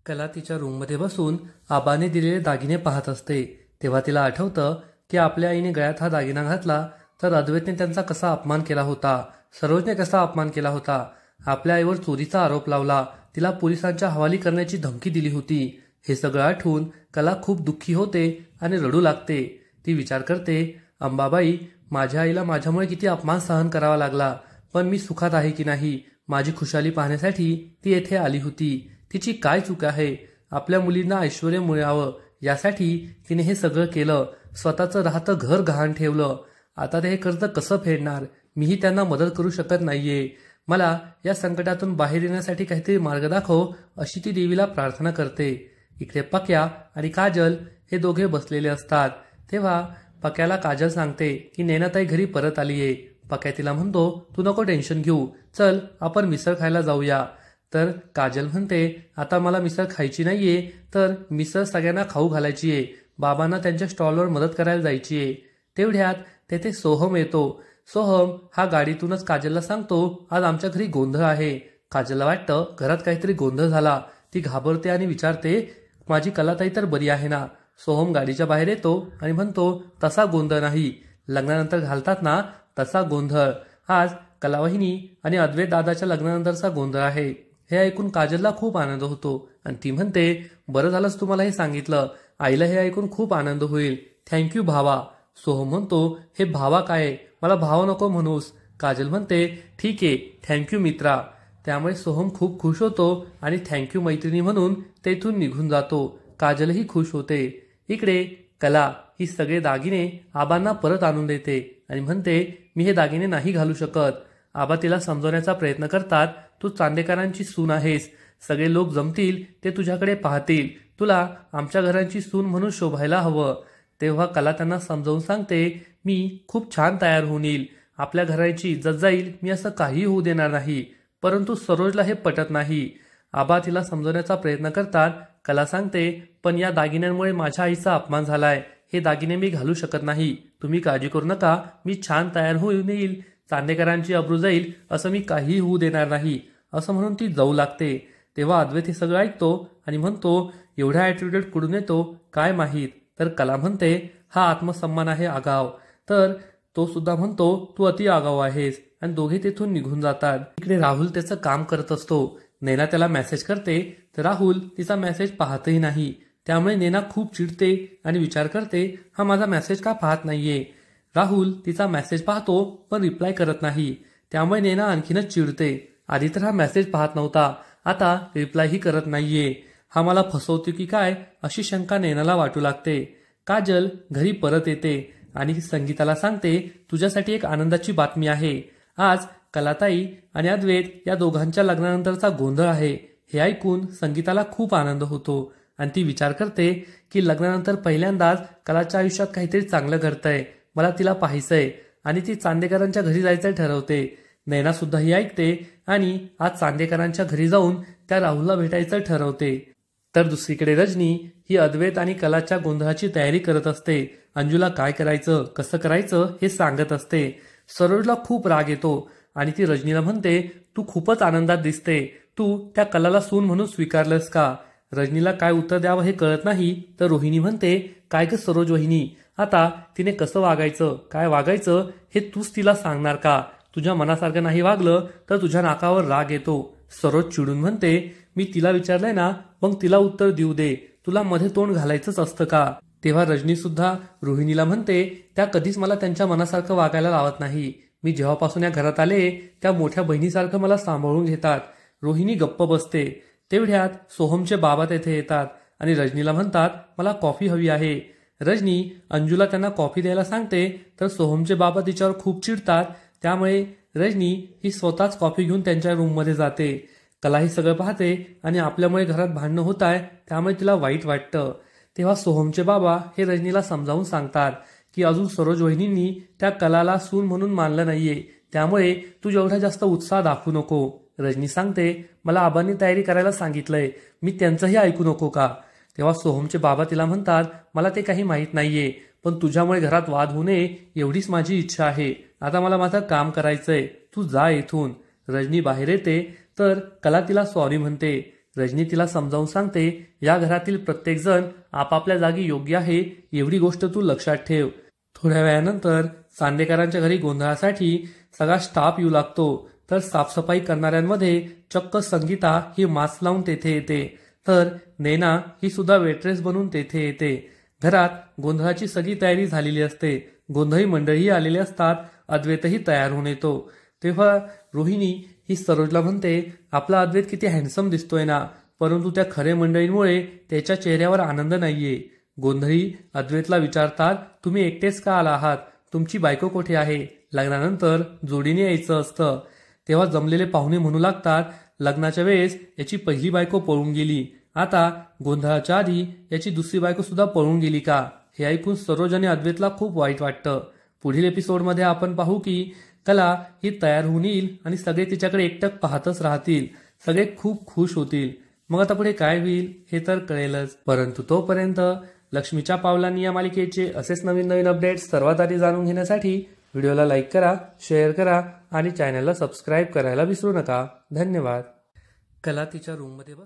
कला तिच्या रूममध्ये बसून आबाने दिलेले दागिने पाहत असते. तेव्हा तिला आठवतं की आपल्या आईने गळ्यात हा दागिना घातला तर अद्वैतने त्यांचा कसा अपमान केला होता, सरोजने कसा अपमान केला होता, आपल्या आईवर चोरीचा आरोप लावला, तिला पोलिसांच्या हवाली करण्याची धमकी दिली होती. हे सगळं आठवून कला खूप दुःखी होते आणि रडू लागते. ती विचार करते, अंबाबाई, माझ्या आईला माझ्यामुळे किती अपमान सहन करावा लागला, पण मी सुखात आहे की नाही, माझी खुशाली पाहण्यासाठी ती येथे आली होती. तिची काय चूक आहे? आपल्या मुलींना ऐश्वर्य मिळावं यासाठी तिने हे सगळं केलं, स्वतःचं राहतं घर गहाण ठेवलं. आता ते हे कर्ज कसं फेडणार? मीही त्यांना मदत करू शकत नाहीये. मला या संकटातून बाहेर येण्यासाठी काहीतरी मार्ग दाखव, अशी ती देवीला प्रार्थना करते. इकडे पक्या आणि काजल हे दोघे बसलेले असतात. तेव्हा पक्याला काजल सांगते की नैनाताई घरी परत आलीये. पक्या तिला म्हणतो, तू नको टेन्शन घेऊ, चल आपण मिसळ खायला जाऊया. तर काजल म्हणते, आता मला मिसळ खायची नाहीये, तर मिसळ सगळ्यांना खाऊ घालायची आहे, बाबांना त्यांच्या स्टॉलवर मदत करायला जायची आहे. तेवढ्यात तेथे सोहम येतो. सोहम हा गाडीतूनच काजलला सांगतो, आज आमच्या घरी गोंधळ आहे. काजलला वाटतं घरात काहीतरी गोंधळ झाला. ती घाबरते आणि विचारते, माझी कलाताई तर बरी आहे ना? सोहम गाडीच्या बाहेर येतो आणि म्हणतो, तसा गोंधळ नाही, लग्नानंतर घालतात ना तसा गोंधळ. आज कलावहिनी आणि अद्वैत दादाच्या लग्नानंतरचा गोंधळ आहे. हे ऐकून काजलला खूप आनंद होतो आणि ती म्हणते, बरं झालंच तुम्हाला हे सांगितलं, आईला हे ऐकून खूप आनंद होईल. थँक्यू भावा. सोहम म्हणतो, हे भावा काय, मला भावा नको म्हणूस. काजल म्हणते, ठीक आहे, थँक्यू मित्रा. त्यामुळे सोहम खूप खुश होतो आणि थँक्यू मैत्रिणी म्हणून तेथून निघून जातो. काजलही खुश होते. इकडे कला ही सगळे दागिने आबांना परत आणून देते आणि म्हणते, मी हे दागिने नाही घालू शकत. आबा तिला समजवण्याचा प्रयत्न करतात, तू चांदेकरांची सून आहेस, सगळे लोक जमतील ते तुझ्याकडे पाहतील, तुला आमच्या घरांची सून म्हणून शोभायला हवं. तेव्हा कला त्यांना समजावून सांगते, मी खूप छान तयार होऊन येईल, आपल्या घराची इज्जत जाईल, मी असं काही होऊ देणार नाही. परंतु सरोजला हे पटत नाही. आबा तिला समजवण्याचा प्रयत्न करतात. कला सांगते, पण या दागिन्यांमुळे माझ्या आईचा अपमान झालाय, हे दागिने मी घालू शकत नाही, तुम्ही काळजी करू नका, मी छान तयार होऊन येईल, चांदेकरांची अब्रू जाईल असं मी काही होऊ देणार नाही, असं म्हणून ती जाऊ लागते. तेव्हा अद्वैत हे सगळं ऐकतो आणि म्हणतो, एवढा ॲटिट्यूड कुठून येतो काय माहीत. तर कला म्हणते, हा आत्मसन्मान आहे आगाव. तर तो सुद्धा म्हणतो, तू अति आगाव आहेस, आणि दोघे तेथून निघून जातात. इकडे राहुल त्याचं काम करत असतो. नैना त्याला मेसेज करते तर राहुल तिचा मेसेज पाहतही नाही. त्यामुळे नैना खूप चिडते आणि विचार करते, हा माझा मेसेज का पाहत नाहीये. राहुल तिचा मेसेज पाहतो पण रिप्लाय करत नाही. त्यामुळे नैना आणखीनच चिडते. आधी तर हा मेसेज पाहत नव्हता, आता रिप्लायही करत नाहीये. हा मला फसवतो की काय अशी शंका नैनाला वाटू लागते. काजल घरी परत येते आणि संगीताला सांगते, तुझ्यासाठी एक आनंदाची बातमी आहे. आज कलाताई आणि अद्वैत या दोघांच्या लग्नानंतरचा गोंधळ आहे. हे ऐकून संगीताला खूप आनंद होतो आणि ती विचार करते की लग्नानंतर पहिल्यांदाच कलाच्या आयुष्यात काहीतरी चांगलं घडतंय, मला तिला पाहायचंय, आणि ती चांदेकरांच्या घरी जायचं ठरवते. नैना सुद्धा ही ऐकते आणि आज चांदेकरांच्या घरी जाऊन त्या राहुलला भेटायचं ठरवते. तर दुसरीकडे रजनी ही अद्वैत आणि कलाच्या गोंधळाची तयारी करत असते. अंजूला काय करायचं कसं करायचं हे सांगत असते. सरोजला खूप राग येतो आणि ती रजनीला म्हणते, तू खूपच आनंदात दिसते, तू त्या कलाला सून म्हणून स्वीकारलंस का? रजनीला काय उत्तर द्यावं हे कळत नाही. तर रोहिणी म्हणते, काय ग सरोज वहिनी, आता तिने कसं वागायचं काय वागायचं हे तूच तिला सांगणार का? तुझ्या मनासारखं नाही वागलं तर तुझ्या नाकावर राग येतो. सरोज चिडून म्हणते, मी तिला विचारलंय ना, मग तिला उत्तर देऊ दे, तुला मध्ये तोंड घालायचंच असतं का? तेव्हा रजनी सुद्धा रोहिणीला म्हणते, त्या कधीच मला त्यांच्या मनासारखं वागायला लावत नाही, मी जेव्हापासून या घरात आले त्या मोठ्या बहिणीसारखं मला सांभाळून घेतात. रोहिणी गप्प बसते. तेवढ्यात सोहमचे बाबा तेथे येतात आणि रजनीला म्हणतात, मला कॉफी हवी आहे. रजनी अंजूला त्यांना कॉफी द्यायला सांगते तर सोहमचे बाबा तिच्यावर खूप चिडतात. त्यामुळे रजनी ही स्वतःच कॉफी घेऊन त्यांच्या रूममध्ये जाते. कला ही सगळं पाहते आणि आपल्यामुळे घरात भांडणं होत आहे त्यामुळे तिला वाईट वाटतं. तेव्हा सोहमचे बाबा हे रजनीला समजावून सांगतात की अजून सरोज वहिनींनी त्या कलाला सून म्हणून मानलं नाहीये, त्यामुळे तू एवढा जास्त उत्साह दाखवू नको. रजनी सांगते, मला आबांनी तयारी करायला सांगितलंय, मी त्यांचंही ऐकू नको का? तेव्हा सोहमचे बाबा तिला म्हणतात, मला ते काही माहीत नाहीये, पण तुझ्यामुळे घरात वाद होऊ नये एवढीच माझी इच्छा आहे. आता मला माझं काम करायचंय, तू जा इथून. रजनी बाहेर येते तर कला तिला सॉरी म्हणते. रजनी तिला समजावून सांगते, या घरातील प्रत्येक जण आपापल्या जागी योग्य आहे एवढी गोष्ट तू लक्षात ठेव. थोड्या वेळानंतर चांदेकरांच्या घरी गोंधळासाठी सगळा स्टाफ येऊ लागतो. तर साफसफाई करणाऱ्यांमध्ये चक्क संगीता ही मास्क लावून तेथे येते. तर नैना ही सुद्धा वेट्रेस बनून तेथे येते. घरात गोंधळाची सगळी तयारी झालेली असते. गोंधळी मंडळीही आलेली असतात. अद्वैतही तयार होऊन येतो. तेव्हा रोहिणी ही सरोजला म्हणते, आपला अद्वैत किती हँडसम दिसतोय ना, परंतु त्या खरे मंडळींमुळे त्याच्या चेहऱ्यावर आनंद नाहीये. गोंधळी अद्वैतला विचारतात, तुम्ही एकटेच का आला आहात? तुमची बायको कुठे आहे? लग्नानंतर जोडीने यायचं असतं. तेव्हा जमलेले पाहुणे म्हणू लागतात, लग्नाच्या वेळेस याची पहिली बायको पळून गेली, आता गोंधळाच्या आधी याची दुसरी बायको सुद्धा पळून गेली का? हे ऐकून सरोज आणि अद्वैतला खूप वाईट वाटतं. पुढील एपिसोडमध्ये आपण पाहू की कला ही तयार होऊन येईल आणि सगळे तिच्याकडे एकटक पाहतच राहतील. सगळे खूप खुश होतील. मग आता पुढे काय होईल हे तर कळेलच. परंतु तोपर्यंत लक्ष्मीच्या पावलांनी या मालिकेचे असेच नवीन नवीन अपडेट्स सर्वात आधी जाणून घेण्यासाठी व्हिडिओला लाईक करा, शेअर करा आणि चॅनलला सबस्क्राईब करायला विसरू नका. धन्यवाद. कला तिच्या रूममध्ये बस